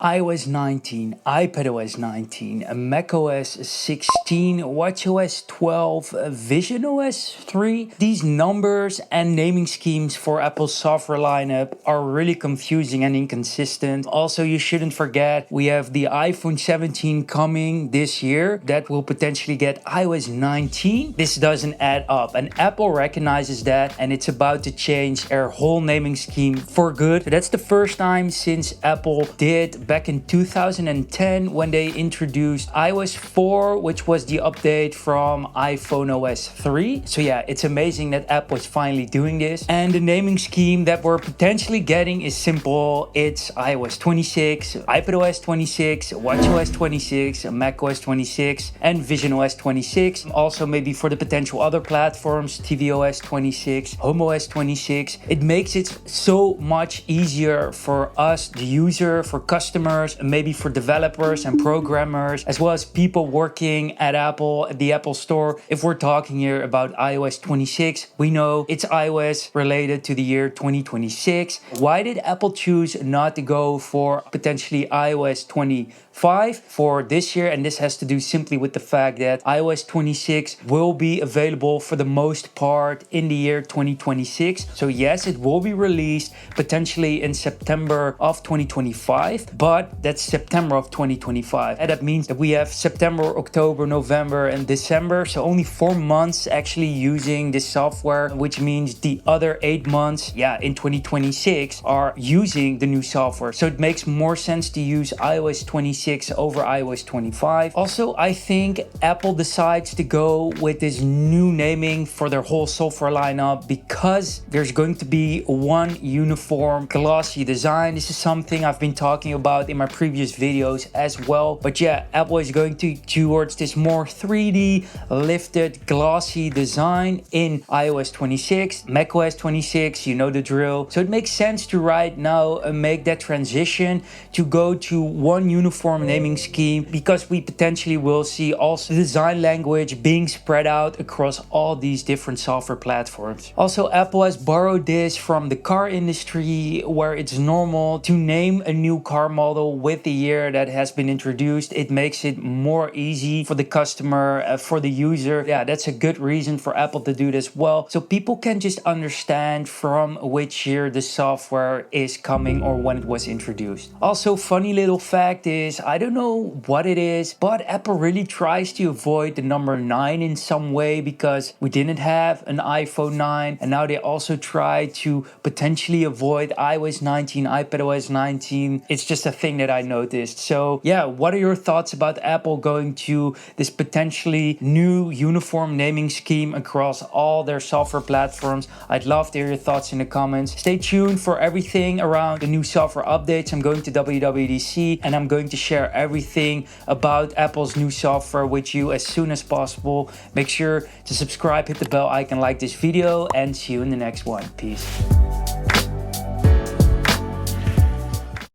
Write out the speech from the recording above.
iOS 19, iPadOS 19, macOS 16, watchOS 12, visionOS 3. These numbers and naming schemes for Apple's software lineup are really confusing and inconsistent. Also, you shouldn't forget we have the iPhone 17 coming this year that will potentially get iOS 19. This doesn't add up, and Apple recognizes that, and it's about to change their whole naming scheme for good. So that's the first time since Apple did back in 2010 when they introduced iOS 4, which was the update from iPhone OS 3. So yeah, it's amazing that Apple is finally doing this. And the naming scheme that we're potentially getting is simple. It's iOS 26, iPadOS 26, watchOS 26, macOS 26, and visionOS 26. Also maybe for the potential other platforms, tvOS 26, homeOS 26. It makes it so much easier for us, the user, for customers, and maybe for developers and programmers, as well as people working at Apple, at the Apple Store. If we're talking here about iOS 26, we know it's iOS related to the year 2026. Why did Apple choose not to go for potentially iOS 25 for this year? And this has to do simply with the fact that iOS 26 will be available for the most part in the year 2026. So yes, it will be released potentially in September of 2025, but that's September of 2025. And that means that we have September, October, November, and December. So only 4 months actually using this software, which means the other 8 months, in 2026 are using the new software. So it makes more sense to use iOS 26 over iOS 25. Also, I think Apple decides to go with this new naming for their whole software lineup because there's going to be one uniform glossy design. This is something I've been talking about in my previous videos as well. But yeah, Apple is going towards this more 3D lifted glossy design in iOS 26, macOS 26, you know the drill. So it makes sense to right now make that transition to go to one uniform naming scheme because we potentially will see also the design language being spread out across all these different software platforms. Also, Apple has borrowed this from the car industry where it's normal to name a new car model with the year that has been introduced. It makes it more easy for the customer, for the user. Yeah, that's a good reason for Apple to do this well. So people can just understand from which year the software is coming or when it was introduced. Also, funny little fact is, I don't know what it is, but Apple really tries to avoid the number 9 in some way because we didn't have an iPhone 9, and now they also try to potentially avoid iOS 19, iPadOS 19. It's just a thing that I noticed. So yeah, what are your thoughts about Apple going to this potentially new uniform naming scheme across all their software platforms? I'd love to hear your thoughts in the comments. Stay tuned for everything around the new software updates. I'm going to WWDC and I'm going to share everything about Apple's new software with you as soon as possible. Make sure to subscribe, hit the bell icon, like this video, and see you in the next one. Peace.